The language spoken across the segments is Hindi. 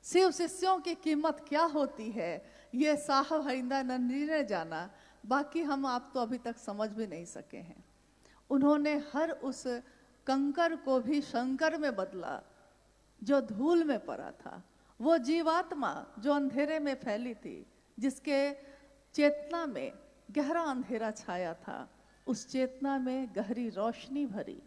शिव शिष्यों की कीमत क्या होती है ये साहब हरिंद्रानंद जी ने जाना, बाकी हम आप तो अभी तक समझ भी नहीं सके हैं। उन्होंने हर उस कंकर को भी शंकर में बदला जो धूल में पड़ा था। वो जीवात्मा जो अंधेरे में फैली थी, जिसके चेतना में गहरा अंधेरा छाया था, उस चेतना में गहरी रोशनी भरी,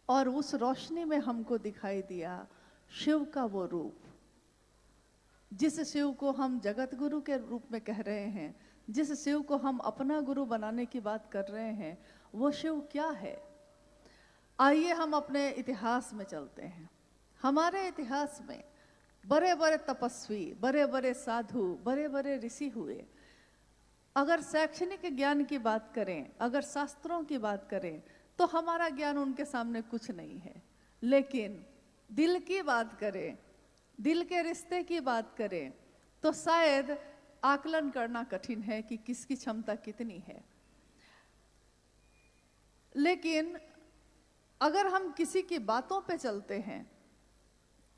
और उस रोशनी में हमको दिखाई दिया शिव का वो रूप, जिस शिव को हम जगत गुरु के रूप में कह रहे हैं, जिस शिव को हम अपना गुरु बनाने की बात कर रहे हैं, वो शिव क्या है। आइए हम अपने इतिहास में चलते हैं। हमारे इतिहास में बड़े बड़े तपस्वी, बड़े बड़े साधु, बड़े बड़े ऋषि हुए। अगर शैक्षणिक ज्ञान की बात करें, अगर शास्त्रों की बात करें, तो हमारा ज्ञान उनके सामने कुछ नहीं है। लेकिन दिल की बात करें, दिल के रिश्ते की बात करें, तो शायद आकलन करना कठिन है कि किसकी क्षमता कितनी है। लेकिन अगर हम किसी की बातों पे चलते हैं,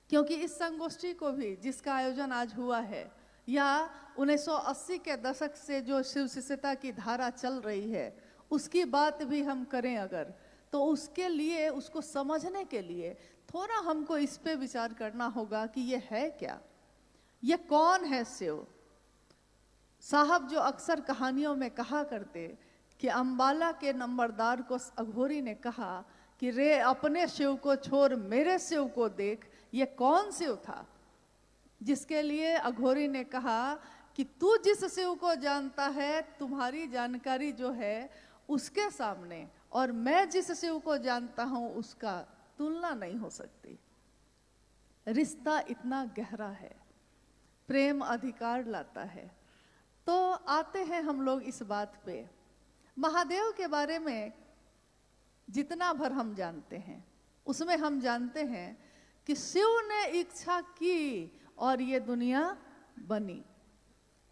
क्योंकि इस संगोष्ठी को भी जिसका आयोजन आज हुआ है, या 1980 के दशक से जो शिव शिष्यता की धारा चल रही है, उसकी बात भी हम करें अगर, तो उसके लिए, उसको समझने के लिए थोड़ा हमको इस पे विचार करना होगा कि ये है क्या, ये कौन है शिव। साहब जो अक्सर कहानियों में कहा करते कि अंबाला के नंबरदार को अघोरी ने कहा कि रे अपने शिव को छोड़ मेरे शिव को देख, ये कौन शिव था। जिसके लिए अघोरी ने कहा कि तू जिस शिव को जानता है, तुम्हारी जानकारी जो है उसके सामने, और मैं जिस शिव को जानता हूं उसका तुलना नहीं हो सकती। रिश्ता इतना गहरा है, प्रेम अधिकार लाता है। तो आते हैं हम लोग इस बात पे, महादेव के बारे में जितना भर हम जानते हैं, उसमें हम जानते हैं कि शिव ने इच्छा की और ये दुनिया बनी।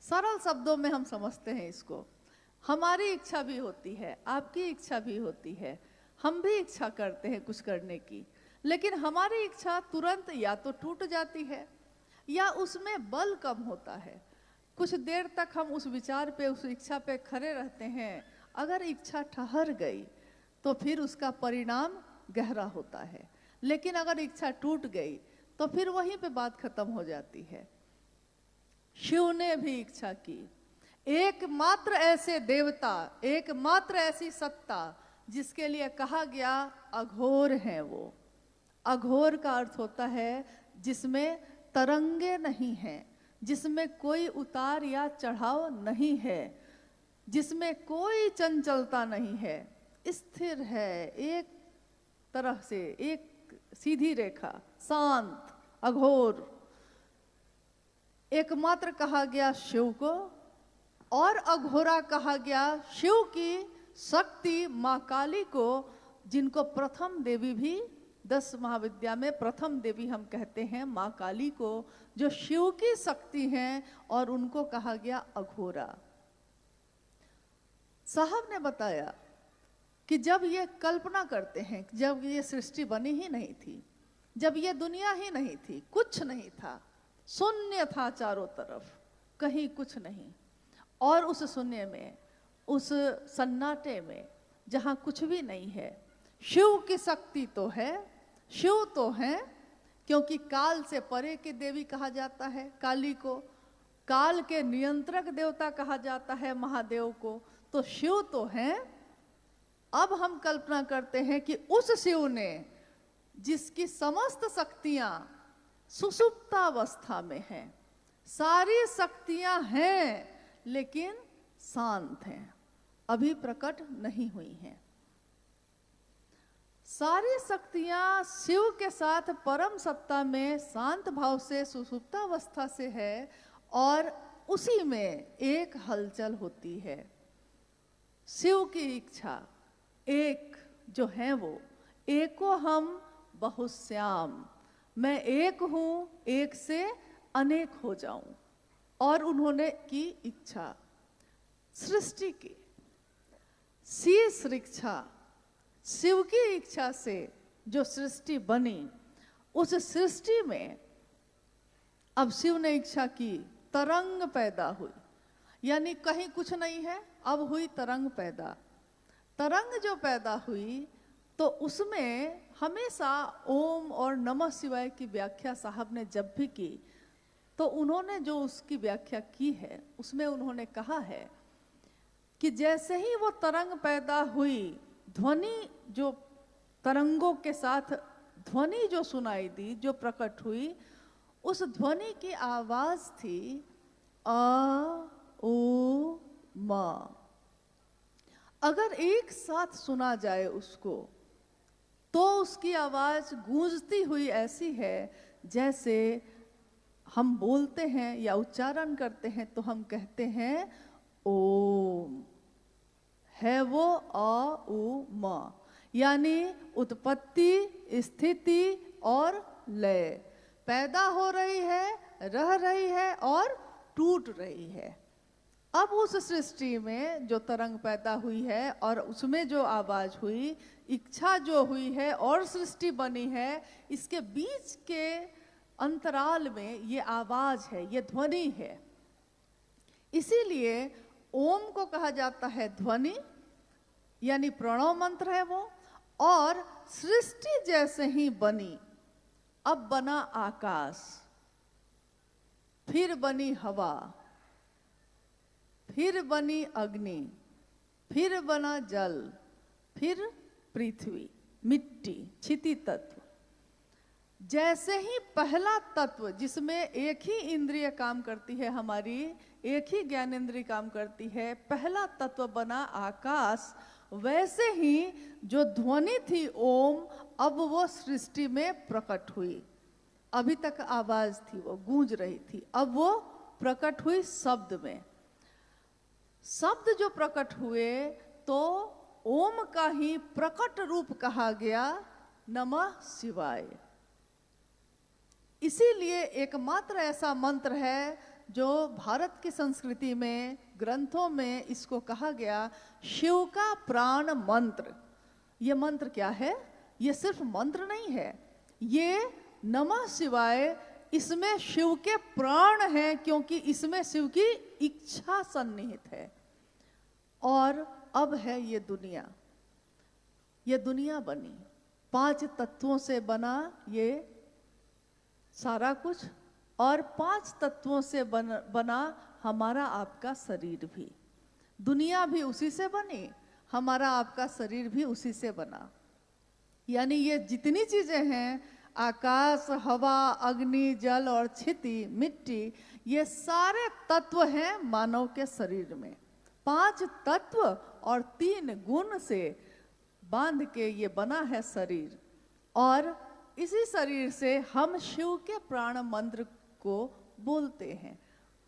सरल शब्दों में हम समझते हैं इसको। हमारी इच्छा भी होती है, आपकी इच्छा भी होती है, हम भी इच्छा करते हैं कुछ करने की, लेकिन हमारी इच्छा तुरंत या तो टूट जाती है या उसमें बल कम होता है। कुछ देर तक हम उस विचार पे, उस इच्छा पे खड़े रहते हैं। अगर इच्छा ठहर गई तो फिर उसका परिणाम गहरा होता है, लेकिन अगर इच्छा टूट गई तो फिर वहीं पे बात खत्म हो जाती है। शिव ने भी इच्छा की। एकमात्र ऐसे देवता, एकमात्र ऐसी सत्ता जिसके लिए कहा गया अघोर है वो। अघोर का अर्थ होता है जिसमें तरंगे नहीं हैं, जिसमें कोई उतार या चढ़ाव नहीं है, जिसमें कोई चंचलता नहीं है, स्थिर है, एक तरह से एक सीधी रेखा, शांत, अघोर। एकमात्र कहा गया शिव को, और अघोरा कहा गया शिव की शक्ति माँ काली को, जिनको प्रथम देवी भी 10 महाविद्या में प्रथम देवी हम कहते हैं माँ काली को, जो शिव की शक्ति हैं, और उनको कहा गया अघोरा। साहब ने बताया कि जब ये कल्पना करते हैं, जब ये सृष्टि बनी ही नहीं थी, जब ये दुनिया ही नहीं थी, कुछ नहीं था, शून्य था चारों तरफ, कहीं कुछ नहीं, और उस शून्य में, उस सन्नाटे में जहाँ कुछ भी नहीं है, शिव की शक्ति तो है, शिव तो है, क्योंकि काल से परे की देवी कहा जाता है काली को, काल के नियंत्रक देवता कहा जाता है महादेव को, तो शिव तो है। अब हम कल्पना करते हैं कि उस शिव ने, जिसकी समस्त शक्तियां सुषुप्तावस्था में हैं, सारी शक्तियां हैं लेकिन शांत हैं, अभी प्रकट नहीं हुई हैं। सारी शक्तियां शिव के साथ परम सत्ता में शांत भाव से सुषुप्तावस्था से है, और उसी में एक हलचल होती है। शिव की इच्छा एक जो है वो, एको हम बहुश्याम, मैं एक हूं, एक से अनेक हो जाऊं, और उन्होंने की इच्छा सृष्टि की। शीश इच्छा, शिव की इच्छा से जो सृष्टि बनी, उस सृष्टि में अब शिव ने इच्छा की, तरंग पैदा हुई, यानी कहीं कुछ नहीं है, अब हुई तरंग पैदा। तरंग जो पैदा हुई तो उसमें हमेशा ओम और नमः शिवाय की व्याख्या साहब ने जब भी की तो उन्होंने जो उसकी व्याख्या की है उसमें उन्होंने कहा है कि जैसे ही वो तरंग पैदा हुई, ध्वनि जो तरंगों के साथ ध्वनि जो सुनाई दी, जो प्रकट हुई, उस ध्वनि की आवाज थी अ ओ म। अगर एक साथ सुना जाए उसको तो उसकी आवाज गूंजती हुई ऐसी है जैसे हम बोलते हैं या उच्चारण करते हैं तो हम कहते हैं ओम, है वो अ उ म, यानी उत्पत्ति, स्थिति और लय, पैदा हो रही है, रह रही है और टूट रही है। अब उस सृष्टि में जो तरंग पैदा हुई है और उसमें जो आवाज हुई, इच्छा जो हुई है और सृष्टि बनी है, इसके बीच के अंतराल में ये आवाज है, ये ध्वनि है। इसीलिए ओम को कहा जाता है ध्वनि, यानी प्रणव मंत्र है वो। और सृष्टि जैसे ही बनी, अब बना आकाश, फिर बनी हवा, फिर बनी अग्नि, फिर बना जल, फिर पृथ्वी, मिट्टी, क्षिति तत्व। जैसे ही पहला तत्व जिसमें एक ही इंद्रिय काम करती है, हमारी एक ही ज्ञानेंद्रिय काम करती है, पहला तत्व बना आकाश, वैसे ही जो ध्वनि थी ओम, अब वो सृष्टि में प्रकट हुई। अभी तक आवाज थी, वो गूंज रही थी, अब वो प्रकट हुई शब्द में। शब्द जो प्रकट हुए तो ओम का ही प्रकट रूप कहा गया नमः शिवाय। इसीलिए एकमात्र ऐसा मंत्र है जो भारत की संस्कृति में, ग्रंथों में इसको कहा गया शिव का प्राण मंत्र। ये मंत्र क्या है? ये सिर्फ मंत्र नहीं है, ये नमः शिवाय, इसमें शिव के प्राण हैं, क्योंकि इसमें शिव की इच्छा सन्निहित है। और अब है ये दुनिया बनी, 5 तत्वों से बना ये सारा कुछ, और 5 तत्वों से बना हमारा आपका शरीर भी। दुनिया भी उसी से बनी, हमारा आपका शरीर भी उसी से बना। यानी ये जितनी चीजें हैं, आकाश, हवा, अग्नि, जल और क्षिति, मिट्टी, ये सारे तत्व हैं मानव के शरीर में। 5 तत्व और 3 गुण से बांध के ये बना है शरीर। और इसी शरीर से हम शिव के प्राण मंत्र को बोलते हैं,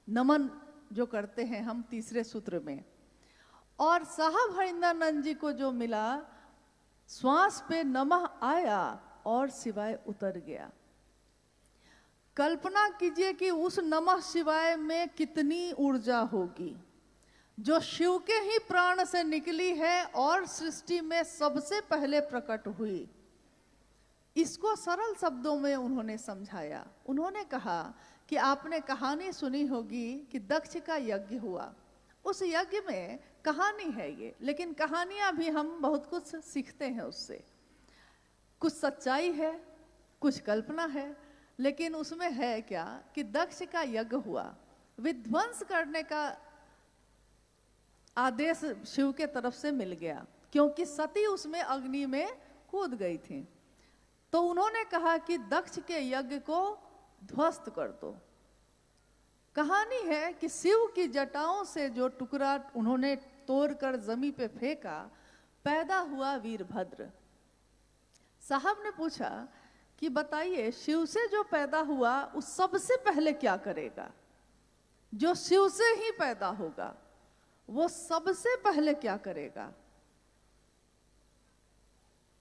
नमन जो करते हैं हम तीसरे सूत्र में। और साहब हरिंदरानंद जी को जो मिला, श्वास पे नमः आया और शिवाय उतर गया। कल्पना कीजिए कि उस नमः शिवाय में कितनी ऊर्जा होगी, जो शिव के ही प्राण से निकली है और सृष्टि में सबसे पहले प्रकट हुई। इसको सरल शब्दों में उन्होंने समझाया। उन्होंने कहा कि आपने कहानी सुनी होगी कि दक्ष का यज्ञ हुआ। उस यज्ञ में कहानी है ये, लेकिन कहानियां भी हम बहुत कुछ सीखते हैं उससे। कुछ सच्चाई है, कुछ कल्पना है, लेकिन उसमें है क्या कि दक्ष का यज्ञ हुआ, विध्वंस करने का आदेश शिव के तरफ से मिल गया, क्योंकि सती उसमें अग्नि में कूद गई थी। तो उन्होंने कहा कि दक्ष के यज्ञ को ध्वस्त कर दो। कहानी है कि शिव की जटाओं से जो टुकड़ा उन्होंने तोड़कर जमीन पे फेंका, पैदा हुआ वीरभद्र। साहब ने पूछा कि बताइए, शिव से जो पैदा हुआ उस सबसे पहले क्या करेगा? जो शिव से ही पैदा होगा वो सबसे पहले क्या करेगा?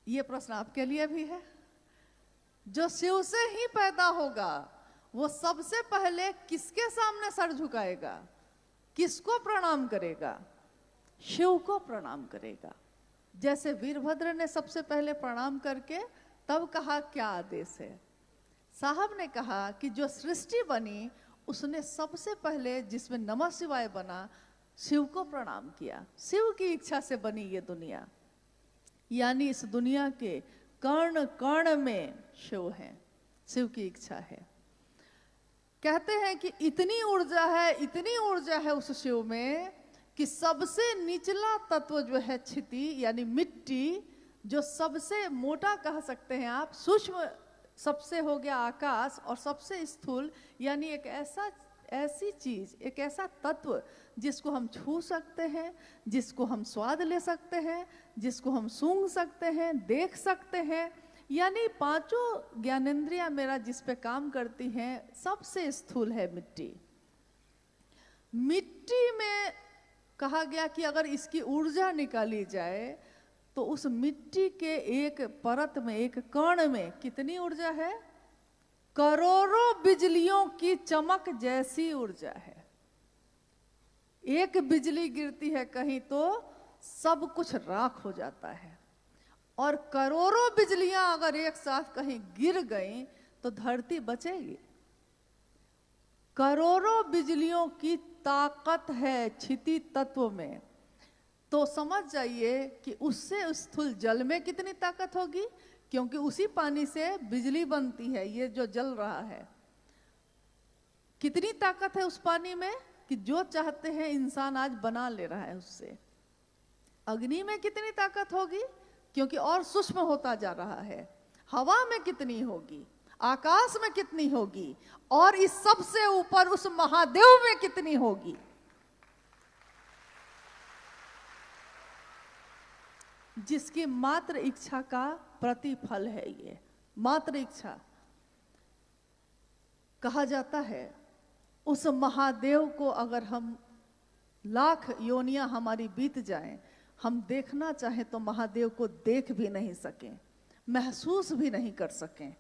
ये प्रश्न आपके लिए भी है। जो शिव से ही पैदा होगा वो सबसे पहले किसके सामने सर झुकाएगा, किसको प्रणाम करेगा? शिव को प्रणाम करेगा। जैसे वीरभद्र ने सबसे पहले प्रणाम करके तब कहा क्या आदेश है। साहब ने कहा कि जो सृष्टि बनी उसने सबसे पहले जिसमें नमः शिवाय बना, शिव को प्रणाम किया। शिव की इच्छा से बनी ये दुनिया, यानी इस दुनिया के कण कण में शिव है, शिव की इच्छा है। कहते हैं कि इतनी ऊर्जा है उस शिव में कि सबसे निचला तत्व जो है क्षिति यानी मिट्टी, जो सबसे मोटा कह सकते हैं आप, सूक्ष्म सबसे हो गया आकाश, और सबसे स्थूल यानी एक ऐसी चीज, एक ऐसा तत्व जिसको हम छू सकते हैं, जिसको हम स्वाद ले सकते हैं, जिसको हम सूंघ सकते हैं, देख सकते हैं, यानी पांचों ज्ञानेंद्रियां मेरा जिस पे काम करती हैं, सबसे स्थूल है मिट्टी। मिट्टी में कहा गया कि अगर इसकी ऊर्जा निकाली जाए तो उस मिट्टी के एक परत में, एक कण में कितनी ऊर्जा है? करोड़ों बिजलियों की चमक जैसी ऊर्जा है। एक बिजली गिरती है कहीं तो सब कुछ राख हो जाता है, और करोड़ों बिजलियां अगर एक साथ कहीं गिर गई तो धरती बचेगी। करोड़ों बिजलियों की ताकत है क्षिति तत्व में, तो समझ जाइए कि उससे स्थूल जल में कितनी ताकत होगी, क्योंकि उसी पानी से बिजली बनती है। ये जो जल रहा है, कितनी ताकत है उस पानी में कि जो चाहते हैं इंसान आज बना ले रहा है उससे। अग्नि में कितनी ताकत होगी, क्योंकि और सूक्ष्म होता जा रहा है। हवा में कितनी होगी, आकाश में कितनी होगी, और इस सब से ऊपर उस महादेव में कितनी होगी। जिसकी मात्र इच्छा का प्रतिफल है ये, मात्र इच्छा। कहा जाता है उस महादेव को अगर हम लाख योनियां हमारी बीत जाएं, हम देखना चाहें तो महादेव को देख भी नहीं सकें, महसूस भी नहीं कर सकें।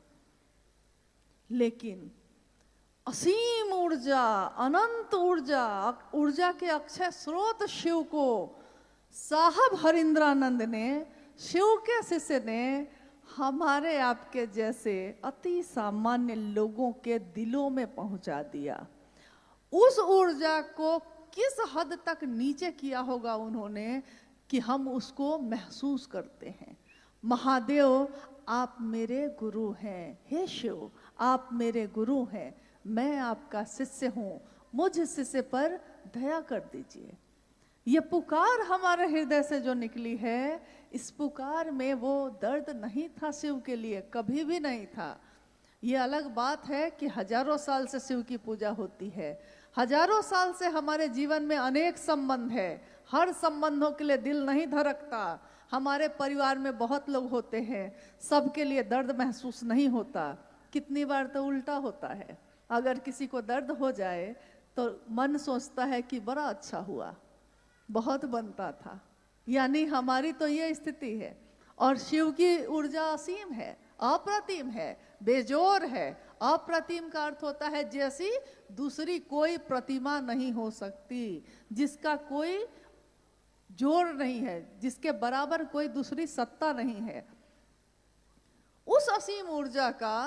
लेकिन असीम ऊर्जा, अनंत ऊर्जा, ऊर्जा के अक्षय स्रोत शिव को साहब हरिंद्रानंद ने, शिव के शिष्य ने, हमारे आपके जैसे अति सामान्य लोगों के दिलों में पहुंचा दिया। उस ऊर्जा को किस हद तक नीचे किया होगा उन्होंने कि हम उसको महसूस करते हैं। महादेव आप मेरे गुरु हैं, हे शिव आप मेरे गुरु हैं, मैं आपका शिष्य हूं, मुझ शिष्य पर दया कर दीजिए। ये पुकार हमारे हृदय से जो निकली है, इस पुकार में वो दर्द नहीं था शिव के लिए, कभी भी नहीं था। ये अलग बात है कि हजारों साल से शिव की पूजा होती है, हजारों साल से हमारे जीवन में अनेक संबंध है, हर संबंधों के लिए दिल नहीं धड़कता। हमारे परिवार में बहुत लोग होते हैं, सबके लिए दर्द महसूस नहीं होता। कितनी बार तो उल्टा होता है, अगर किसी को दर्द हो जाए तो मन सोचता है कि बड़ा अच्छा हुआ, बहुत बनता था। यानी हमारी तो ये स्थिति है। और शिव की ऊर्जा असीम है, अप्रतिम है, बेजोर है। अप्रतिम का अर्थ होता है जैसी दूसरी कोई प्रतिमा नहीं हो सकती, जिसका कोई जोर नहीं है, जिसके बराबर कोई दूसरी सत्ता नहीं है। उस असीम ऊर्जा का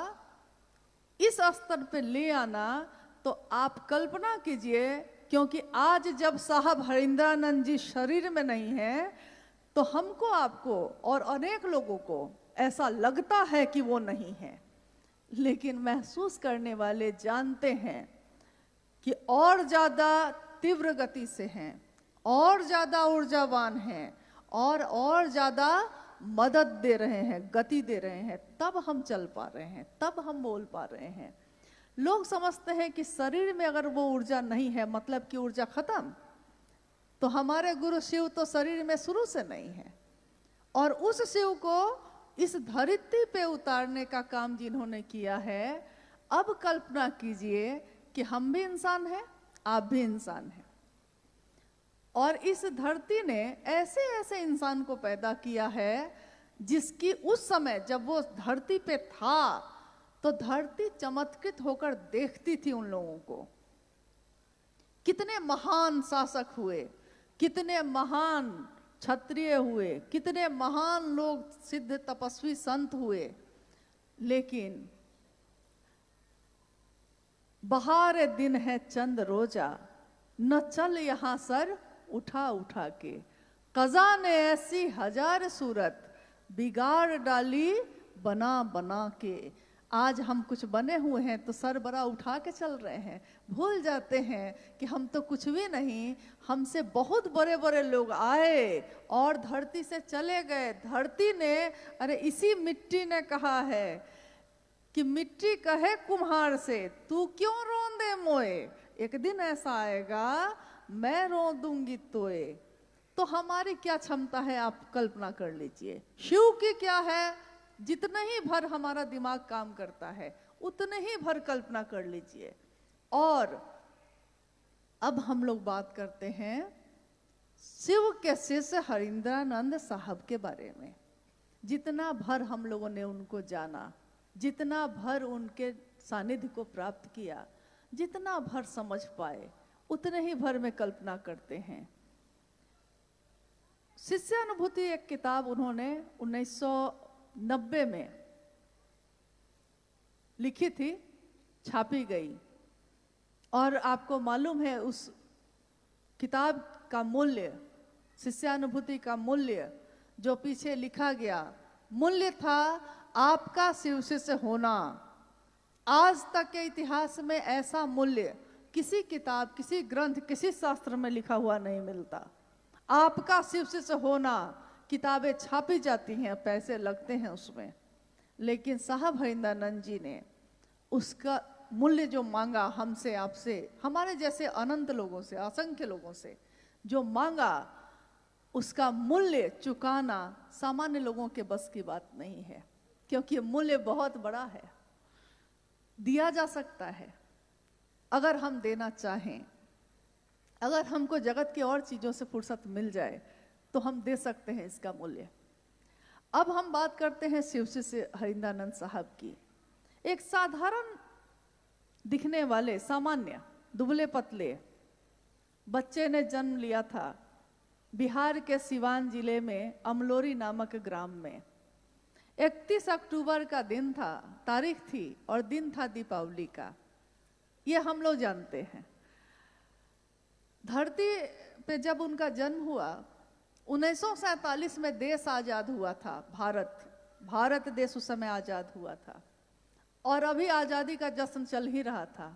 इस स्तर पे ले आना, तो आप कल्पना कीजिए, क्योंकि आज जब साहब हरिंद्रानंद जी शरीर में नहीं है तो हमको, आपको और अनेक लोगों को ऐसा लगता है कि वो नहीं है, लेकिन महसूस करने वाले जानते हैं कि और ज्यादा तीव्र गति से हैं, और ज्यादा ऊर्जावान हैं, और ज्यादा मदद दे रहे हैं, गति दे रहे हैं, तब हम चल पा रहे हैं, तब हम बोल पा रहे हैं। लोग समझते हैं कि शरीर में अगर वो ऊर्जा नहीं है मतलब कि ऊर्जा खत्म। तो हमारे गुरु शिव तो शरीर में शुरू से नहीं है, और उस शिव को इस धरती पे उतारने का काम जिन्होंने किया है, अब कल्पना कीजिए कि हम भी इंसान हैं, आप भी इंसान हैं, और इस धरती ने ऐसे ऐसे इंसान को पैदा किया है जिसकी उस समय जब वो धरती पे था तो धरती चमत्कृत होकर देखती थी उन लोगों को। कितने महान शासक हुए, कितने महान क्षत्रिय हुए, कितने महान लोग सिद्ध तपस्वी संत हुए, लेकिन बहार दिन है चंद रोजा, न चल यहाँ सर उठा उठा के। कज़ा ने ऐसी हजार सूरत, बिगाड़ डाली बना बना के। आज हम कुछ बने हुए हैं तो सर बड़ा उठा के चल रहे हैं, भूल जाते हैं कि हम तो कुछ भी नहीं, हमसे बहुत बड़े बड़े लोग आए और धरती से चले गए। धरती ने, अरे इसी मिट्टी ने कहा है कि मिट्टी कहे कुम्हार से, तू क्यों रोंदे मोए, एक दिन ऐसा आएगा मैं रो दूंगी तोए। तो हमारी क्या क्षमता है आप कल्पना कर लीजिए, शिव की क्या है, जितने ही भर हमारा दिमाग काम करता है उतने ही भर कल्पना कर लीजिए। और अब हम लोग बात करते हैं शिव के शिष्य हरिंद्रानंद साहब के बारे में। जितना भर हम लोगों ने उनको जाना, जितना भर उनके सानिध्य को प्राप्त किया, जितना भर समझ पाए, उतने ही भर में कल्पना करते हैं। शिष्यानुभूति एक किताब उन्होंने 1990 में लिखी थी, छापी गई। और आपको मालूम है उस किताब का मूल्य, शिष्यानुभूति का मूल्य जो पीछे लिखा गया, मूल्य था आपका शिव शिष्य होना। आज तक के इतिहास में ऐसा मूल्य किसी किताब, किसी ग्रंथ, किसी शास्त्र में लिखा हुआ नहीं मिलता। आपका शिव शिष्य होना, किताबें छापी जाती हैं, पैसे लगते हैं उसमें, लेकिन साहब हरिंद्रानंद जी ने उसका मूल्य जो मांगा हमसे, आपसे, हमारे जैसे अनंत लोगों से, असंख्य लोगों से जो मांगा, उसका मूल्य चुकाना सामान्य लोगों के बस की बात नहीं है, क्योंकि मूल्य बहुत बड़ा है। दिया जा सकता है अगर हम देना चाहें, अगर हमको जगत की और चीज़ों से फुर्सत मिल जाए तो हम दे सकते हैं इसका मूल्य। अब हम बात करते हैं शिव शिष्य हरिंद्रानंद साहब की। एक साधारण दिखने वाले, सामान्य, दुबले पतले बच्चे ने जन्म लिया था बिहार के सिवान जिले में अमलोरी नामक ग्राम में। 31 अक्टूबर का दिन था, तारीख थी, और दिन था दीपावली का। ये हम लोग जानते हैं। धरती पे जब उनका जन्म हुआ, 1947 में देश आज़ाद हुआ था। भारत देश उस समय आज़ाद हुआ था और अभी आज़ादी का जश्न चल ही रहा था।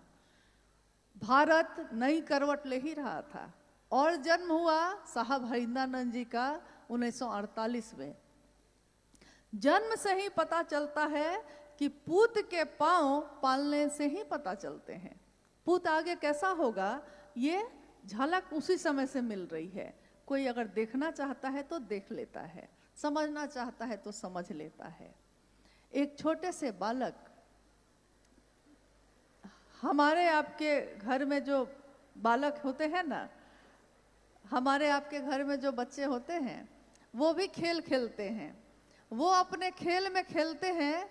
भारत नई करवट ले ही रहा था और जन्म हुआ साहब हरिंद्रानंद जी का 1948 में। जन्म से ही पता चलता है कि पूत के पांव पालने से ही पता चलते हैं। पूत आगे कैसा होगा ये झलक उसी समय से मिल रही है। कोई अगर देखना चाहता है तो देख लेता है, समझना चाहता है तो समझ लेता है। एक छोटे से बालक, हमारे आपके घर में जो बालक होते हैं ना, हमारे आपके घर में जो बच्चे होते हैं वो भी खेल खेलते हैं। वो अपने खेल में खेलते हैं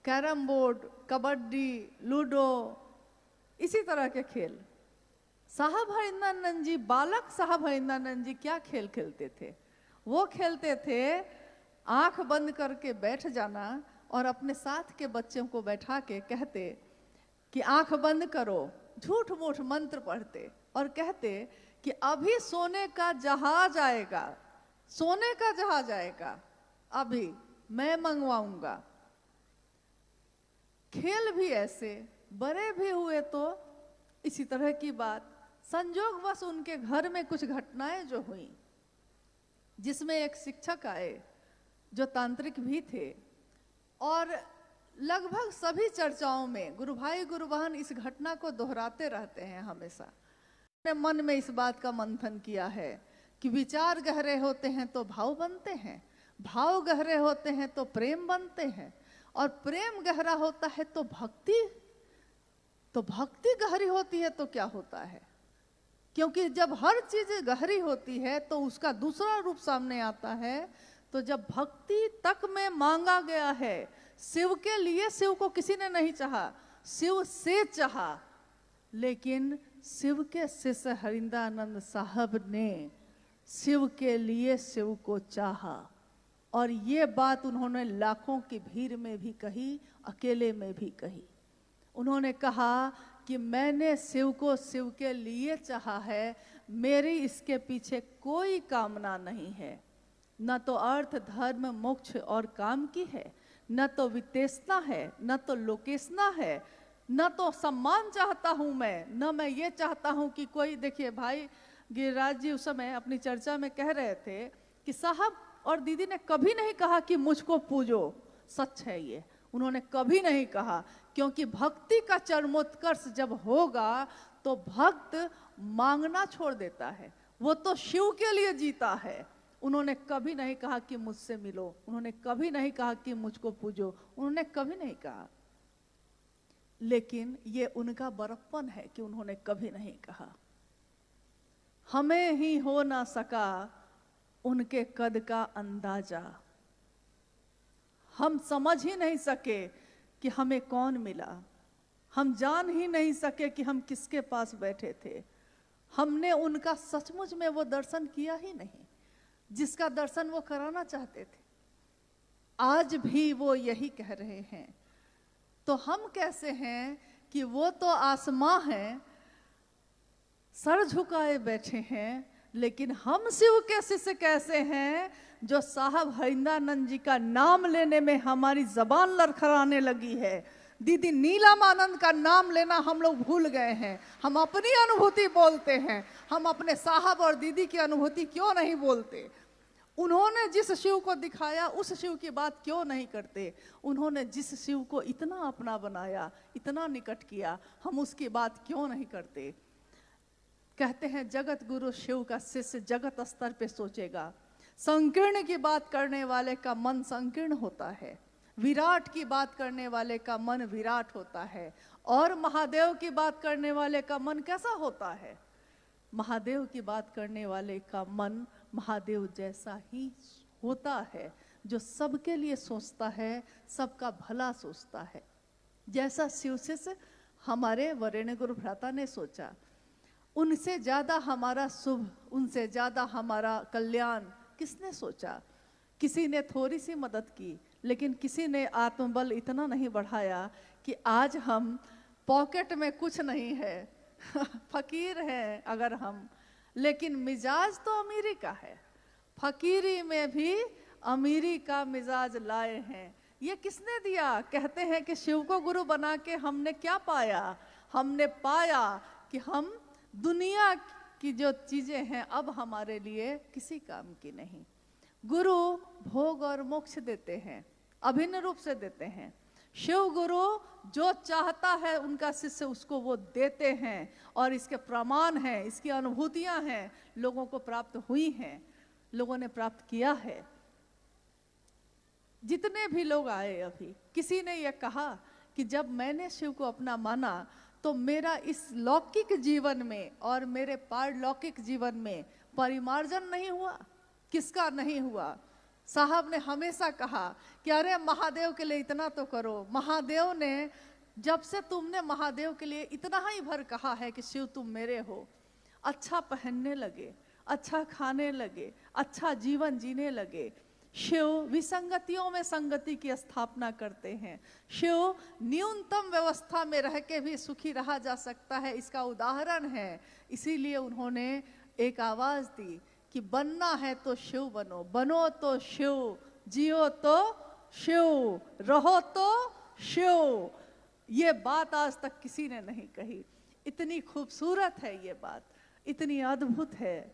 कैरम बोर्ड, कबड्डी, लूडो, इसी तरह के खेल। साहब हरिंद्रानंद जी, बालक साहब हरिंद्रानंद जी क्या खेल खेलते थे? वो खेलते थे आंख बंद करके बैठ जाना और अपने साथ के बच्चों को बैठा के कहते कि आंख बंद करो, झूठ मूठ मंत्र पढ़ते और कहते कि अभी सोने का जहाज आएगा, सोने का जहाज आएगा, अभी मैं मंगवाऊंगा। खेल भी ऐसे, बड़े भी हुए तो इसी तरह की बात। संजोगवश उनके घर में कुछ घटनाएं जो हुई, जिसमें एक शिक्षक आए जो तांत्रिक भी थे, और लगभग सभी चर्चाओं में गुरु भाई गुरु बहन इस घटना को दोहराते रहते हैं हमेशा। अपने मन में इस बात का मंथन किया है कि विचार गहरे होते हैं तो भाव बनते हैं, भाव गहरे होते हैं तो प्रेम बनते हैं, और प्रेम गहरा होता है तो भक्ति गहरी होती है तो क्या होता है? क्योंकि जब हर चीज गहरी होती है तो उसका दूसरा रूप सामने आता है। तो जब भक्ति तक में मांगा गया है, शिव के लिए, शिव को किसी ने नहीं चाहा, शिव से चाहा, लेकिन शिव के शिष्य हरिंद्रानंद साहब ने शिव के लिए शिव को चाहा। और ये बात उन्होंने लाखों की भीड़ में भी कही, अकेले में भी कही। उन्होंने कहा कि मैंने शिव को शिव के लिए चाहा है, मेरी इसके पीछे कोई कामना नहीं है। न तो अर्थ धर्म मोक्ष और काम की है, न तो वितेषणा है, न तो लोकेशना है, न तो सम्मान चाहता हूं मैं, न मैं ये चाहता हूं कि कोई। देखिए भाई गिरिराज जी उस समय अपनी चर्चा में कह रहे थे कि साहब और दीदी ने कभी नहीं कहा कि मुझको पूजो। सच है ये, उन्होंने कभी नहीं कहा, क्योंकि भक्ति का चरमोत्कर्ष जब होगा तो भक्त मांगना छोड़ देता है, वो तो शिव के लिए जीता है। उन्होंने कभी नहीं कहा कि मुझसे मिलो, उन्होंने कभी नहीं कहा कि मुझको पूजो, उन्होंने कभी नहीं कहा। लेकिन ये उनका बड़प्पन है कि उन्होंने कभी नहीं कहा। हमें ही हो ना सका उनके कद का अंदाजा, हम समझ ही नहीं सके कि हमें कौन मिला, हम जान ही नहीं सके कि हम किसके पास बैठे थे। हमने उनका सचमुच में वो दर्शन किया ही नहीं जिसका दर्शन वो कराना चाहते थे। आज भी वो यही कह रहे हैं। तो हम कैसे हैं कि वो तो आसमां हैं, सर झुकाए बैठे हैं, लेकिन हम शिव के शिष्य कैसे हैं जो साहब हरिंदानंद जी का नाम लेने में हमारी जबान लड़खड़ाने लगी है। दीदी नीलमानंद का नाम लेना हम लोग भूल गए हैं। हम अपनी अनुभूति बोलते हैं, हम अपने साहब और दीदी की अनुभूति क्यों नहीं बोलते? उन्होंने जिस शिव को दिखाया उस शिव की बात क्यों नहीं करते? उन्होंने जिस शिव को इतना अपना बनाया, इतना निकट किया, हम उसकी बात क्यों नहीं करते? कहते हैं जगत गुरु शिव का शिष्य जगत स्तर पे सोचेगा। संकीर्ण की बात करने वाले का मन संकीर्ण होता है, विराट की बात करने वाले का मन विराट होता है, और महादेव की बात करने वाले का मन कैसा होता है? महादेव की बात करने वाले का मन महादेव जैसा ही होता है, जो सबके लिए सोचता है, सबका भला सोचता है। जैसा शिव शिष्य हमारे वरेण्य गुरु भ्राता ने सोचा, उनसे ज्यादा हमारा शुभ, उनसे ज्यादा हमारा कल्याण किसने सोचा? किसी ने थोड़ी सी मदद की, लेकिन किसी ने आत्मबल इतना नहीं बढ़ाया कि आज हम पॉकेट में कुछ नहीं है फकीर हैं अगर हम, लेकिन मिजाज तो अमीरी का है। फकीरी में भी अमीरी का मिजाज लाए हैं। ये किसने दिया? कहते हैं कि शिव को गुरु बना के हमने क्या पाया? हमने पाया कि हम दुनिया की जो चीजें हैं अब हमारे लिए किसी काम की नहीं। गुरु भोग और मोक्ष देते हैं, अभिन्न रूप से देते हैं। शिव गुरु जो चाहता है उनका शिष्य उसको वो देते हैं, और इसके प्रमाण हैं, इसकी अनुभूतियां हैं, लोगों को प्राप्त हुई हैं, लोगों ने प्राप्त किया है। जितने भी लोग आए अभी, किसी ने यह कहा कि जब मैंने शिव को अपना माना तो मेरा इस लौकिक जीवन में और मेरे पारलौकिक जीवन में परिमार्जन नहीं हुआ। किसका नहीं हुआ? साहब ने हमेशा कहा कि अरे महादेव के लिए इतना तो करो। महादेव ने, जब से तुमने महादेव के लिए इतना ही भर कहा है कि शिव तुम मेरे हो, अच्छा पहनने लगे, अच्छा खाने लगे, अच्छा जीवन जीने लगे। शिव विसंगतियों में संगति की स्थापना करते हैं। शिव न्यूनतम व्यवस्था में रह के भी सुखी रहा जा सकता है, इसका उदाहरण है। इसीलिए उन्होंने एक आवाज दी कि बनना है तो शिव बनो, बनो तो शिव, जियो तो शिव, रहो तो शिव। ये बात आज तक किसी ने नहीं कही। इतनी खूबसूरत है ये बात, इतनी अद्भुत है,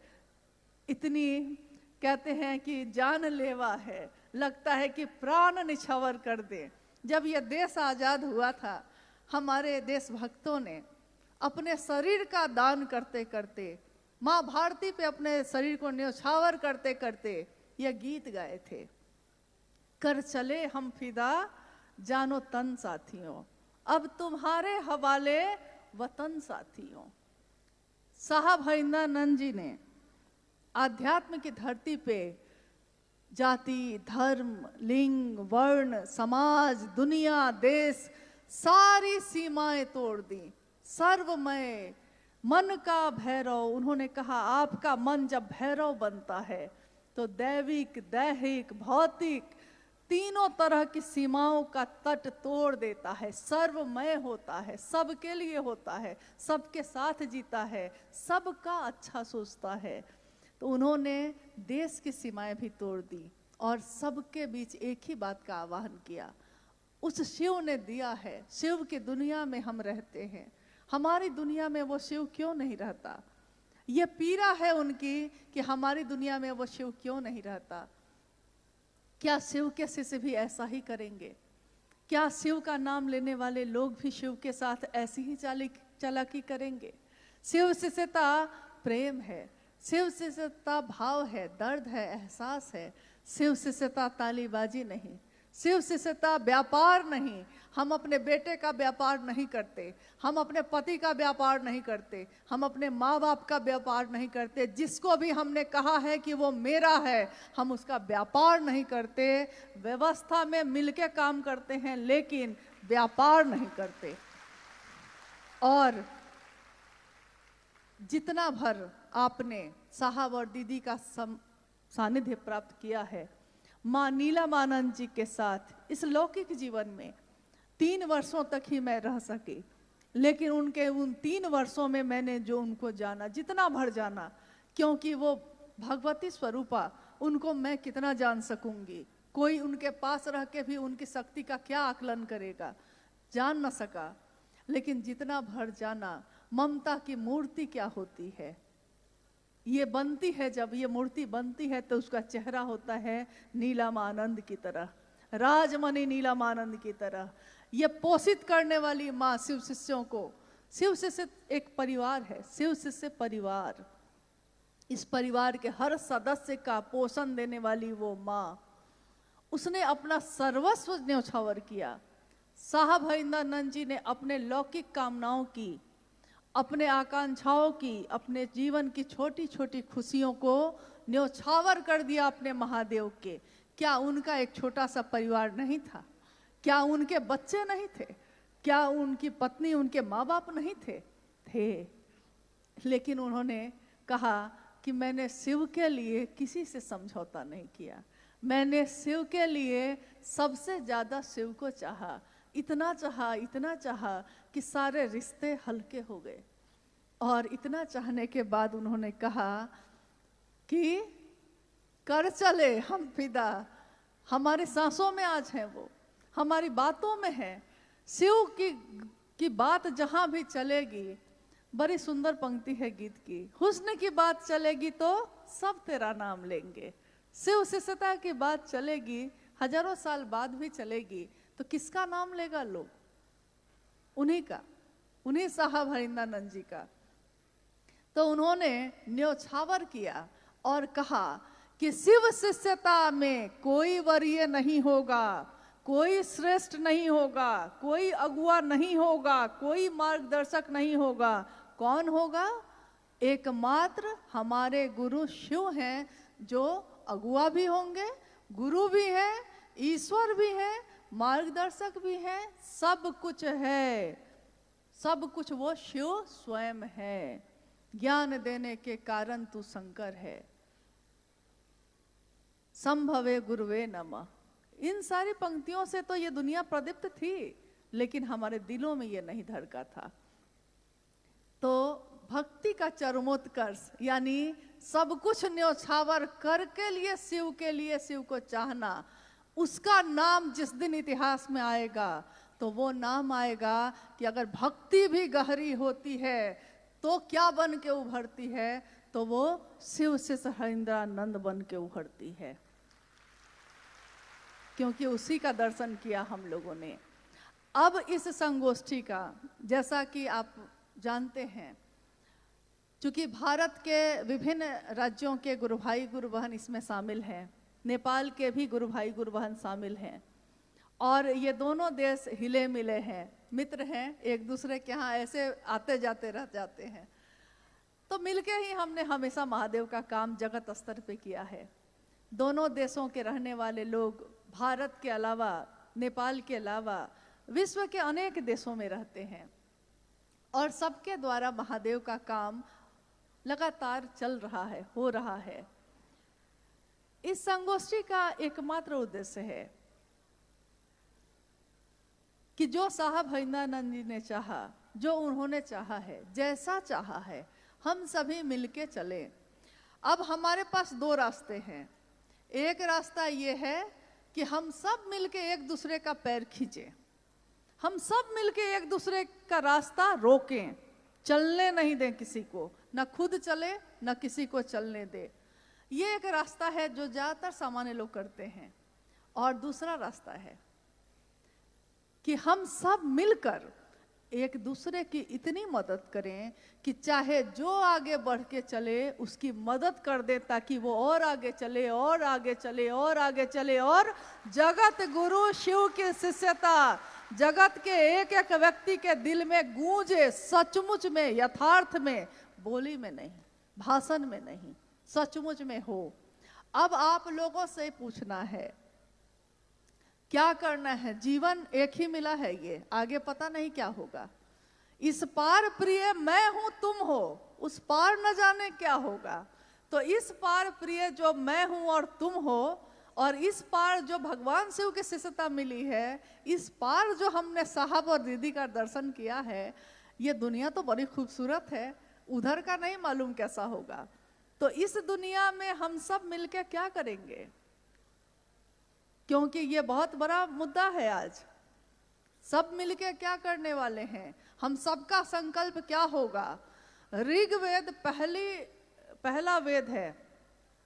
इतनी कहते हैं कि जानलेवा है, लगता है कि प्राण निछावर कर दे। जब यह देश आजाद हुआ था, हमारे देशभक्तों ने अपने शरीर का दान करते करते, माँ भारती पे अपने शरीर को न्यौछावर करते करते यह गीत गाए थे, कर चले हम फिदा जानो तन साथियों, अब तुम्हारे हवाले वतन साथियों। साहब हरिंदानंद जी ने आध्यात्म की धरती पे जाति, धर्म, लिंग, वर्ण, समाज, दुनिया, देश, सारी सीमाएं तोड़ दी। सर्वमय मन का भैरव, उन्होंने कहा आपका मन जब भैरव बनता है तो दैविक, दैहिक, भौतिक तीनों तरह की सीमाओं का तट तोड़ देता है, सर्वमय होता है, सबके लिए होता है, सबके साथ जीता है, सबका अच्छा सोचता है। तो उन्होंने देश की सीमाएं भी तोड़ दी और सबके बीच एक ही बात का आह्वान किया। उस शिव ने दिया है, शिव की दुनिया में हम रहते हैं, हमारी दुनिया में वो शिव क्यों नहीं रहता? ये पीड़ा है उनकी कि हमारी दुनिया में वो शिव क्यों नहीं रहता। क्या शिव के शिष्य भी ऐसा ही करेंगे? क्या शिव का नाम लेने वाले लोग भी शिव के साथ ऐसी ही चालाकी करेंगे? शिव शिष्यता प्रेम है, शिव शिष्यता भाव है, दर्द है, एहसास है। शिव शिष्यता तालीबाजी नहीं, शिव शिष्यता व्यापार नहीं। हम अपने बेटे का व्यापार नहीं करते, हम अपने पति का व्यापार नहीं करते, हम अपने माँ बाप का व्यापार नहीं करते। जिसको भी हमने कहा है कि वो मेरा है, हम उसका व्यापार नहीं करते। व्यवस्था में मिलके काम करते हैं लेकिन व्यापार नहीं करते। और जितना भर आपने साहब और दीदी का सानिध्य प्राप्त किया है माँ नीलमानंद जी के साथ इस लौकिक जीवन में, 3 वर्षों तक ही मैं रह सकी, लेकिन उनके उन 3 वर्षों में मैंने जो उनको जाना, जितना भर जाना, क्योंकि वो भगवती स्वरूपा, उनको मैं कितना जान सकूंगी? कोई उनके पास रह के भी उनकी शक्ति का क्या आकलन करेगा? जान न सका। लेकिन जितना भर जाना, ममता की मूर्ति क्या होती है, ये बनती है। जब ये मूर्ति बनती है तो उसका चेहरा होता है नीलमानंद की तरह, राजमणि नीलमानंद की तरह। ये पोषित करने वाली माँ शिव शिष्यों को, शिव शिष्य एक परिवार है, शिव शिष्य परिवार, इस परिवार के हर सदस्य का पोषण देने वाली वो माँ, उसने अपना सर्वस्व न्यौछावर किया। साहब हरिंद्रानंद जी ने अपने लौकिक कामनाओं की, अपने आकांक्षाओं की, अपने जीवन की छोटी छोटी खुशियों को न्यौछावर कर दिया अपने महादेव के। क्या उनका एक छोटा सा परिवार नहीं था? क्या उनके बच्चे नहीं थे? क्या उनकी पत्नी, उनके माँ बाप नहीं थे? थे। लेकिन उन्होंने कहा कि मैंने शिव के लिए किसी से समझौता नहीं किया, मैंने शिव के लिए सबसे ज्यादा शिव को चाहा, इतना चाहा कि सारे रिश्ते हल्के हो गए। और इतना चाहने के बाद उन्होंने कहा कि कर चले हम फिदा, हमारे सांसों में आज है वो, हमारी बातों में है। शिव की बात जहां भी चलेगी, बड़ी सुंदर पंक्ति है गीत की, हुस्न की बात चलेगी तो सब तेरा नाम लेंगे। शिव शिष्यता की बात चलेगी, हजारों साल बाद भी चलेगी, तो किसका नाम लेगा लोग? उन्हीं का, उन्हीं साहब हरिंद्रानंद जी का। तो उन्होंने न्यौछावर किया और कहा कि शिव शिष्यता में कोई वरीय नहीं होगा, कोई श्रेष्ठ नहीं होगा, कोई अगुआ नहीं होगा, कोई मार्गदर्शक नहीं होगा। कौन होगा? एकमात्र हमारे गुरु शिव हैं, जो अगुआ भी होंगे, गुरु भी है, ईश्वर भी है, मार्गदर्शक भी है, सब कुछ है। सब कुछ वो शिव स्वयं है। ज्ञान देने के कारण तू शंकर है। संभवे गुरुवे नमः। इन सारी पंक्तियों से तो ये दुनिया प्रदीप्त थी, लेकिन हमारे दिलों में ये नहीं धड़का था। तो भक्ति का चरमोत्कर्ष, यानी सब कुछ न्यौछावर करके लिए शिव को चाहना, उसका नाम जिस दिन इतिहास में आएगा तो वो नाम आएगा कि अगर भक्ति भी गहरी होती है तो क्या बन के उभरती है? तो वो शिव शिष्य हरिंद्रानंद बन के उभरती है, क्योंकि उसी का दर्शन किया हम लोगों ने। अब इस संगोष्ठी का, जैसा कि आप जानते हैं, चूंकि भारत के विभिन्न राज्यों के गुरु भाई गुरु बहन इसमें शामिल हैं, नेपाल के भी गुरु भाई गुरु बहन शामिल हैं, और ये दोनों देश हिले मिले हैं, मित्र हैं, एक दूसरे के यहाँ ऐसे आते जाते रह जाते हैं। तो मिलके ही हमने हमेशा महादेव का काम जगत स्तर पे किया है। दोनों देशों के रहने वाले लोग भारत के अलावा, नेपाल के अलावा विश्व के अनेक देशों में रहते हैं, और सबके द्वारा महादेव का काम लगातार चल रहा है, हो रहा है। इस संगोष्ठी का एकमात्र उद्देश्य है कि जो साहब हरिंद्रानंद जी ने चाहा, जो उन्होंने चाहा है, जैसा चाहा है, हम सभी मिलके चले। अब हमारे पास दो रास्ते हैं। एक रास्ता ये है कि हम सब मिलके एक दूसरे का पैर खींचें, हम सब मिलके एक दूसरे का रास्ता रोकें, चलने नहीं दें किसी को, न खुद चले न किसी को चलने दे। ये एक रास्ता है जो ज़्यादातर सामान्य लोग करते हैं। और दूसरा रास्ता है कि हम सब मिलकर एक दूसरे की इतनी मदद करें कि चाहे जो आगे बढ़ के चले उसकी मदद कर दे, ताकि वो और आगे चले और आगे चले और आगे चले, और जगत गुरु शिव की शिष्यता जगत के एक एक व्यक्ति के दिल में गूंजे, सचमुच में, यथार्थ में, बोली में नहीं, भाषण में नहीं, सचमुच में हो। अब आप लोगों से पूछना है क्या करना है। जीवन एक ही मिला है, ये आगे पता नहीं क्या होगा। इस पार प्रिय मैं हूं तुम हो, उस पार न जाने क्या होगा। तो इस पार प्रिय जो मैं हूं और तुम हो, और इस पार जो भगवान शिव की शिष्यता मिली है, इस पार जो हमने साहब और दीदी का दर्शन किया है, ये दुनिया तो बड़ी खूबसूरत है, उधर का नहीं मालूम कैसा होगा। तो इस दुनिया में हम सब मिलकर क्या करेंगे, क्योंकि ये बहुत बड़ा मुद्दा है आज। सब मिलके क्या करने वाले हैं, हम सबका संकल्प क्या होगा। ऋग्वेद पहला वेद है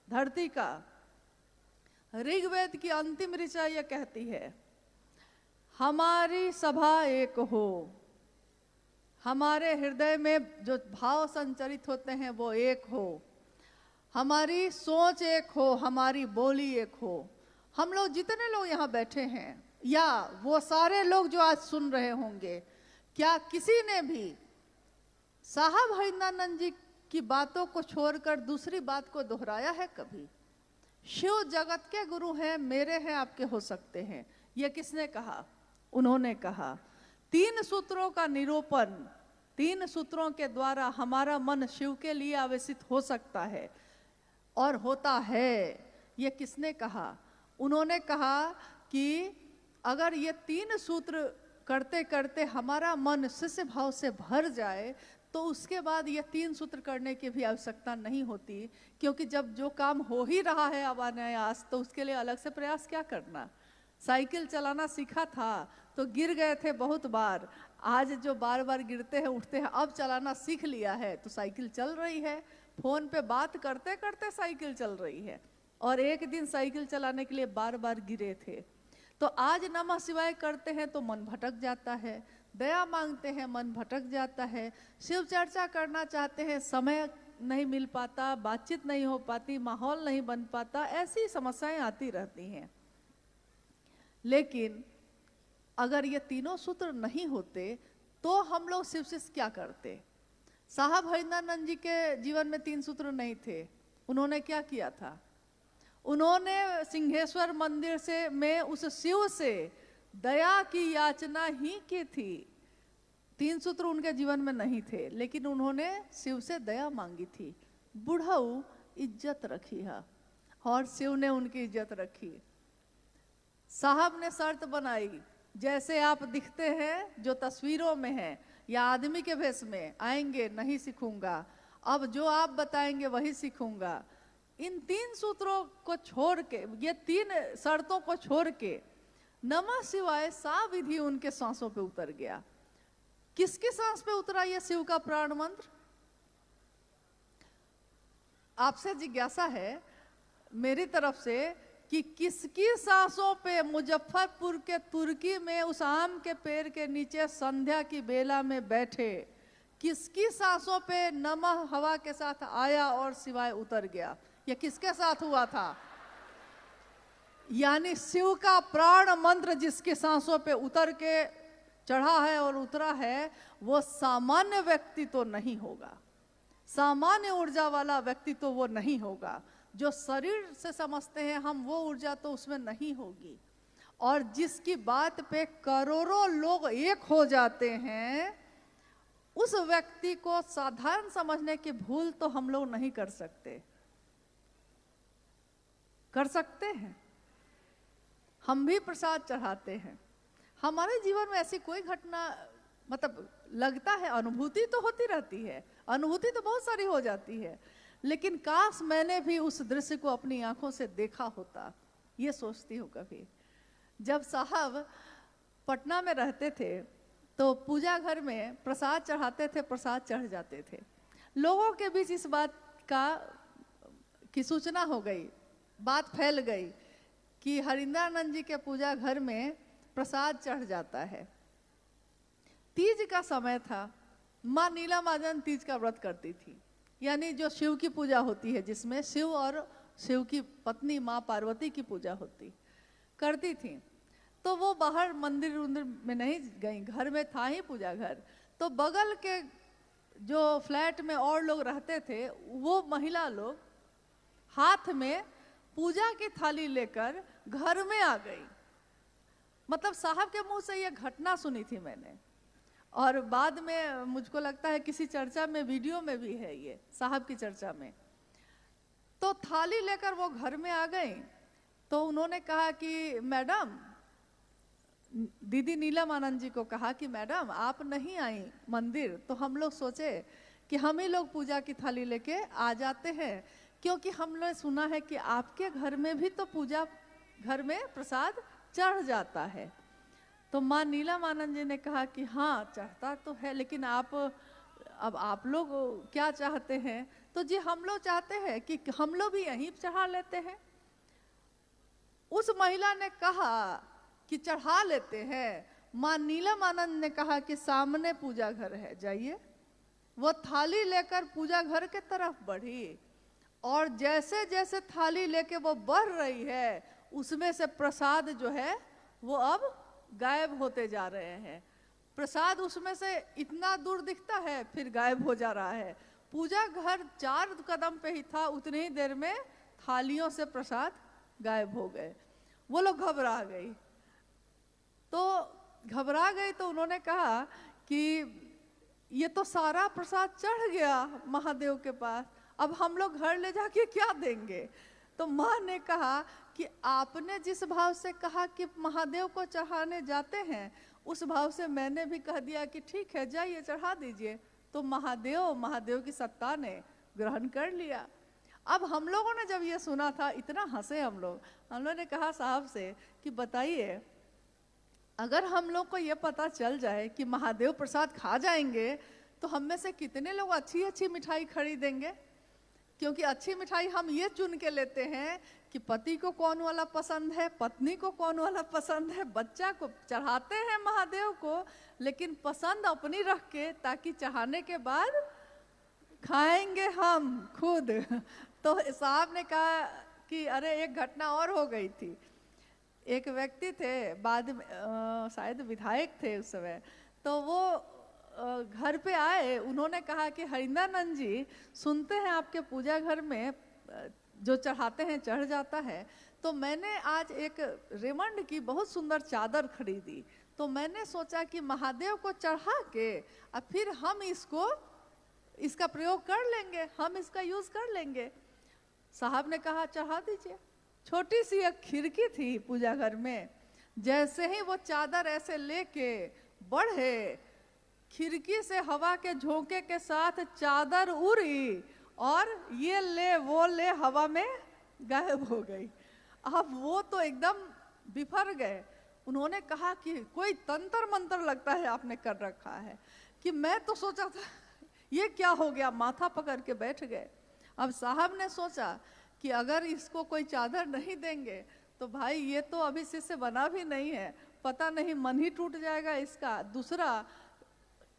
धरती का। ऋग्वेद की अंतिम ऋचा यह कहती है, हमारी सभा एक हो, हमारे हृदय में जो भाव संचरित होते हैं वो एक हो, हमारी सोच एक हो, हमारी बोली एक हो। हम लोग जितने लोग यहाँ बैठे हैं, या वो सारे लोग जो आज सुन रहे होंगे, क्या किसी ने भी साहब हरिंद्रानंद जी की बातों को छोड़कर दूसरी बात को दोहराया है कभी? शिव जगत के गुरु हैं, मेरे हैं, आपके हो सकते हैं। ये किसने कहा? उन्होंने कहा। 3 सूत्रों का निरूपण, 3 सूत्रों के द्वारा हमारा मन शिव के लिए आवेशित हो सकता है और होता है। ये किसने कहा? उन्होंने कहा कि अगर ये 3 सूत्र करते करते हमारा मन शिष्य भाव से भर जाए तो उसके बाद ये 3 सूत्र करने की भी आवश्यकता नहीं होती, क्योंकि जब जो काम हो ही रहा है अनायास, तो उसके लिए अलग से प्रयास क्या करना। साइकिल चलाना सीखा था तो गिर गए थे बहुत बार, आज जो बार बार गिरते हैं उठते हैं, अब चलाना सीख लिया है तो साइकिल चल रही है। फोन पे बात करते करते साइकिल चल रही है, और एक दिन साइकिल चलाने के लिए बार बार गिरे थे। तो आज नमः शिवाय करते हैं तो मन भटक जाता है, दया मांगते हैं मन भटक जाता है, शिव चर्चा करना चाहते हैं समय नहीं मिल पाता, बातचीत नहीं हो पाती, माहौल नहीं बन पाता, ऐसी समस्याएं आती रहती हैं। लेकिन अगर ये तीनों सूत्र नहीं होते तो हम लोग शिव से क्या करते? साहब हरिंद्रानंद जी के जीवन में 3 सूत्र नहीं थे। उन्होंने क्या किया था? उन्होंने सिंहेश्वर मंदिर से में उस शिव से दया की याचना ही की थी। 3 सूत्र उनके जीवन में नहीं थे, लेकिन उन्होंने शिव से दया मांगी थी। बुढ़ऊ इज्जत रखी है, और शिव ने उनकी इज्जत रखी। साहब ने शर्त बनाई, जैसे आप दिखते हैं, जो तस्वीरों में हैं या आदमी के भेष में, आएंगे नहीं सीखूंगा, अब जो आप बताएंगे वही सीखूंगा। इन 3 सूत्रों को छोड़ के, ये 3 शर्तों को छोड़ के नमः शिवाय सा विधि उनके सांसों पे उतर गया। किसकी सांस पे उतरा ये शिव का प्राण मंत्र? आपसे जिज्ञासा है मेरी तरफ से कि किसकी सांसों पे मुजफ्फरपुर के तुर्की में उस आम के पेड़ के नीचे संध्या की बेला में बैठे, किसकी सांसों पे नमः हवा के साथ आया और शिवाय उतर गया? ये किसके साथ हुआ था? यानी शिव का प्राण मंत्र जिसके सांसों पे उतर के चढ़ा है और उतरा है, वो सामान्य व्यक्ति तो नहीं होगा, सामान्य ऊर्जा वाला व्यक्ति तो वो नहीं होगा। जो शरीर से समझते हैं हम, वो ऊर्जा तो उसमें नहीं होगी। और जिसकी बात पे करोड़ों लोग एक हो जाते हैं, उस व्यक्ति को साधारण समझने की भूल तो हम लोग नहीं कर सकते। कर सकते हैं? हम भी प्रसाद चढ़ाते हैं, हमारे जीवन में ऐसी कोई घटना, मतलब लगता है अनुभूति तो होती रहती है, अनुभूति तो बहुत सारी हो जाती है, लेकिन काश मैंने भी उस दृश्य को अपनी आंखों से देखा होता, ये सोचती हूँ कभी। जब साहब पटना में रहते थे तो पूजा घर में प्रसाद चढ़ाते थे, प्रसाद चढ़ जाते थे। लोगों के बीच इस बात की सूचना हो गई, बात फैल गई कि हरिंद्रानंद जी के पूजा घर में प्रसाद चढ़ जाता है। तीज का समय था, माँ नीला महाजन तीज का व्रत करती थी, यानी जो शिव की पूजा होती है, जिसमें शिव और शिव की पत्नी माँ पार्वती की पूजा करती थी। तो वो बाहर मंदिर में नहीं गई, घर में था ही पूजा घर। तो बगल के जो फ्लैट में और लोग रहते थे, वो महिला लोग हाथ में पूजा की थाली लेकर घर में आ गई। मतलब साहब के मुंह से ये घटना सुनी थी मैंने, और बाद में मुझको लगता है किसी चर्चा में, वीडियो में भी है ये, साहब की चर्चा में। तो थाली लेकर वो घर में आ गई। तो उन्होंने कहा कि मैडम, दीदी नीलम आनंद जी को कहा कि मैडम आप नहीं आई मंदिर, तो हम लोग सोचे कि हम ही लोग पूजा की थाली लेके आ जाते हैं, क्योंकि हम लोग सुना है कि आपके घर में भी तो पूजा घर में प्रसाद चढ़ जाता है। तो माँ नीलम आनंद जी ने कहा कि हाँ चढ़ता तो है, लेकिन अब आप लोग क्या चाहते हैं? तो जी हम लोग चाहते हैं कि हम लोग भी यहीं चढ़ा लेते हैं। उस महिला ने कहा कि चढ़ा लेते हैं। माँ नीलम आनंद ने कहा कि सामने पूजा घर है, जाइए। वो थाली लेकर पूजा घर के तरफ बढ़ी, और जैसे जैसे थाली लेके वो बढ़ रही है, उसमें से प्रसाद जो है वो अब गायब होते जा रहे हैं। प्रसाद उसमें से इतना दूर दिखता है, फिर गायब हो जा रहा है। पूजा घर 4 कदम पे ही था, उतनी ही देर में थालियों से प्रसाद गायब हो गए। वो लोग घबरा गई। तो उन्होंने कहा कि ये तो सारा प्रसाद चढ़ गया महादेव के पास, अब हम लोग घर ले जाके क्या देंगे? तो माँ ने कहा कि आपने जिस भाव से कहा कि महादेव को चढ़ाने जाते हैं, उस भाव से मैंने भी कह दिया कि ठीक है जाइए चढ़ा दीजिए। तो महादेव की सत्ता ने ग्रहण कर लिया। अब हम लोगों ने जब ये सुना था, इतना हंसे हम लोग ने कहा साहब से कि बताइए, अगर हम लोग को ये पता चल जाए कि महादेव प्रसाद खा जाएंगे, तो हम में से कितने लोग अच्छी अच्छी मिठाई खरीदेंगे? क्योंकि अच्छी मिठाई हम ये चुन के लेते हैं कि पति को कौन वाला पसंद है, पत्नी को कौन वाला पसंद है, बच्चा को चढ़ाते हैं महादेव को, लेकिन पसंद अपनी रख के, ताकि चढ़ाने के बाद खाएंगे हम खुद। तो साहब ने कहा कि अरे एक घटना और हो गई थी। एक व्यक्ति थे, बाद में शायद विधायक थे उस समय, तो वो घर पे आए। उन्होंने कहा कि हरिंद्रानंद जी, सुनते हैं आपके पूजा घर में जो चढ़ाते हैं चढ़ जाता है, तो मैंने आज एक रेमंड की बहुत सुंदर चादर खरीदी, तो मैंने सोचा कि महादेव को चढ़ा के और फिर हम इसका प्रयोग कर लेंगे, हम इसका यूज कर लेंगे। साहब ने कहा चढ़ा दीजिए। छोटी सी एक खिड़की थी पूजा घर में, जैसे ही वो चादर ऐसे लेके बढ़े, खिड़की से हवा के झोंके के साथ चादर उड़ी और ये ले वो ले हवा में गायब हो गई। अब वो तो एकदम बिफर गए। उन्होंने कहा कि कोई तंत्र मंत्र लगता है आपने कर रखा है। कि मैं तो सोचा था ये क्या हो गया, माथा पकड़ के बैठ गए। अब साहब ने सोचा कि अगर इसको कोई चादर नहीं देंगे तो भाई ये तो अभी से बना भी नहीं है, पता नहीं मन ही टूट जाएगा इसका, दूसरा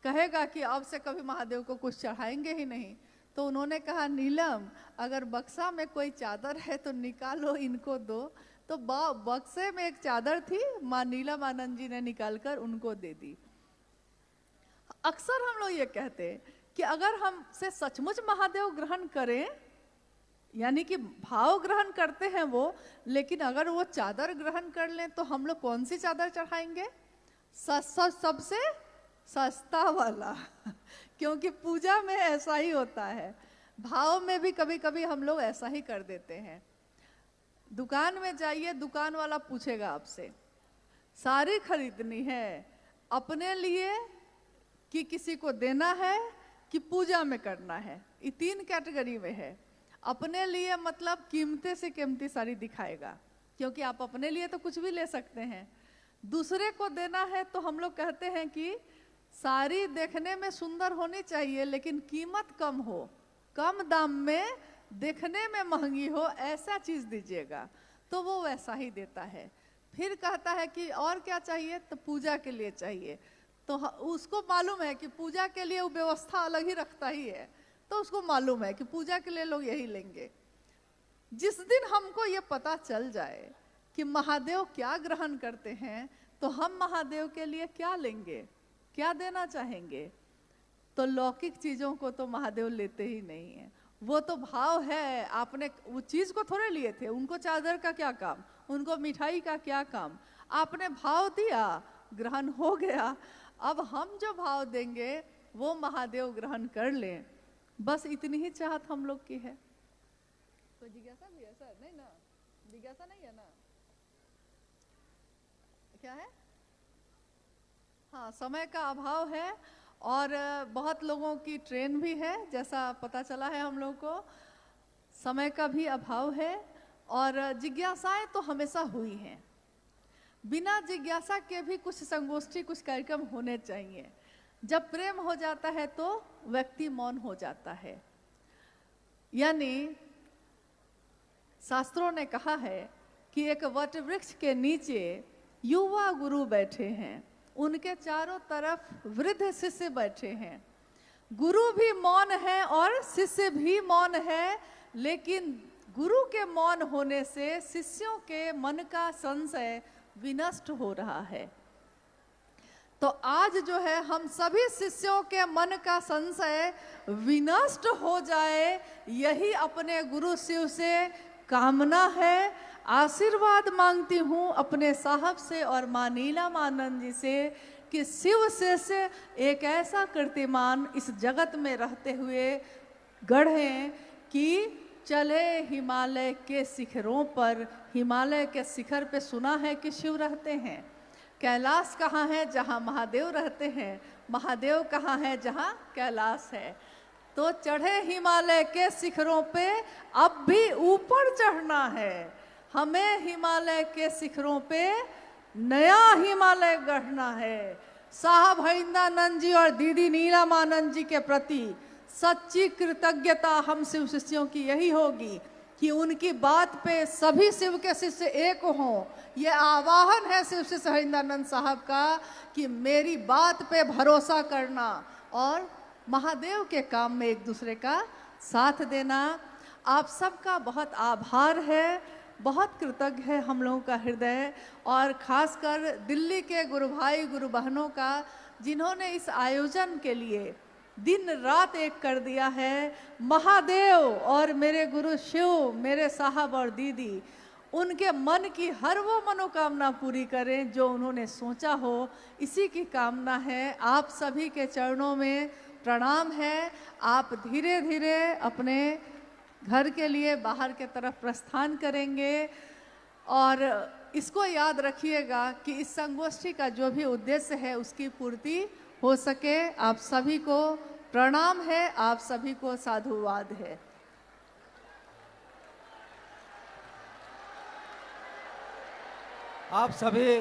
कहेगा कि अब से कभी महादेव को कुछ चढ़ाएंगे ही नहीं। तो उन्होंने कहा नीलम, अगर बक्सा में कोई चादर है तो निकालो, इनको दो। तो बक्से में एक चादर थी, माँ नीलम आनंद जी ने निकालकर उनको दे दी। अक्सर हम लोग ये कहते कि अगर हमसे सचमुच महादेव ग्रहण करें, यानी कि भाव ग्रहण करते हैं वो, लेकिन अगर वो चादर ग्रहण कर लें तो हम लोग कौन सी चादर चढ़ाएंगे? सबसे सस्ता वाला। क्योंकि पूजा में ऐसा ही होता है, भाव में भी कभी कभी हम लोग ऐसा ही कर देते हैं। दुकान में जाइए, दुकान वाला पूछेगा आपसे सारी खरीदनी है, अपने लिए कि किसी को देना है कि पूजा में करना है। ये 3 कैटेगरी में है। अपने लिए मतलब कीमती से कीमती साड़ी दिखाएगा, क्योंकि आप अपने लिए तो कुछ भी ले सकते हैं। दूसरे को देना है तो हम लोग कहते हैं कि साड़ी देखने में सुंदर होनी चाहिए लेकिन कीमत कम हो, कम दाम में, देखने में महंगी हो, ऐसा चीज दीजिएगा, तो वो वैसा ही देता है। फिर कहता है कि और क्या चाहिए, तो पूजा के लिए चाहिए, तो उसको मालूम है कि पूजा के लिए वो व्यवस्था अलग ही रखता ही है, तो उसको मालूम है कि पूजा के लिए लोग यही लेंगे। जिस दिन हमको ये पता चल जाए कि महादेव क्या ग्रहण करते हैं, तो हम महादेव के लिए क्या लेंगे, क्या देना चाहेंगे, तो लौकिक चीजों को तो महादेव लेते ही नहीं है। वो तो भाव है, आपने वो चीज को थोड़े लिए थे, उनको चादर का क्या काम, उनको मिठाई का क्या काम, आपने भाव दिया, ग्रहण हो गया। अब हम जो भाव देंगे वो महादेव ग्रहण कर लें, बस इतनी ही चाहत हम लोग की है। तो जिज्ञासा भी है सर, नहीं ना, जिज्ञासा नहीं है ना, क्या है? हाँ, समय का अभाव है और बहुत लोगों की ट्रेन भी है, जैसा पता चला है हम लोग को, समय का भी अभाव है। और जिज्ञासाएं तो हमेशा हुई हैं, बिना जिज्ञासा के भी कुछ संगोष्ठी, कुछ कार्यक्रम होने चाहिए। जब प्रेम हो जाता है तो व्यक्ति मौन हो जाता है। यानी शास्त्रों ने कहा है कि एक वट वृक्ष के नीचे युवा गुरु बैठे हैं, उनके चारों तरफ वृद्ध शिष्य बैठे हैं। गुरु भी मौन है और शिष्य भी मौन है, लेकिन गुरु के मौन होने से शिष्यों के मन का संशय विनष्ट हो रहा है। तो आज जो है हम सभी शिष्यों के मन का संशय विनष्ट हो जाए, यही अपने गुरु शिव से कामना है। आशीर्वाद मांगती हूँ अपने साहब से और माँ नीलम आनंद जी से कि शिव से एक ऐसा कीर्तिमान इस जगत में रहते हुए गढ़ें कि चले हिमालय के शिखरों पर। हिमालय के शिखर पे सुना है कि शिव रहते हैं। कैलाश कहाँ है? जहाँ महादेव रहते हैं। महादेव कहाँ है? जहाँ कैलाश है। तो चढ़े हिमालय के शिखरों पे, अब भी ऊपर चढ़ना है हमें। हिमालय के शिखरों पे नया हिमालय गढ़ना है। साहब हरिंदानंद जी और दीदी नीलम आनंद जी के प्रति सच्ची कृतज्ञता हम शिव शिष्यों की यही होगी कि उनकी बात पे सभी शिव के शिष्य एक हों। ये आवाहन है शिव शिष्य हरिंदानंद साहब का कि मेरी बात पे भरोसा करना और महादेव के काम में एक दूसरे का साथ देना। आप सबका बहुत आभार है, बहुत कृतज्ञ है हम लोगों का हृदय, और खासकर दिल्ली के गुरु भाई गुरु बहनों का, जिन्होंने इस आयोजन के लिए दिन रात एक कर दिया है। महादेव और मेरे गुरु शिव, मेरे साहब और दीदी, उनके मन की हर वो मनोकामना पूरी करें जो उन्होंने सोचा हो। इसी की कामना है। आप सभी के चरणों में प्रणाम है। आप धीरे धीरे अपने घर के लिए बाहर के तरफ प्रस्थान करेंगे, और इसको याद रखिएगा कि इस संगोष्ठी का जो भी उद्देश्य है उसकी पूर्ति हो सके। आप सभी को प्रणाम है, आप सभी को साधुवाद है। आप सभी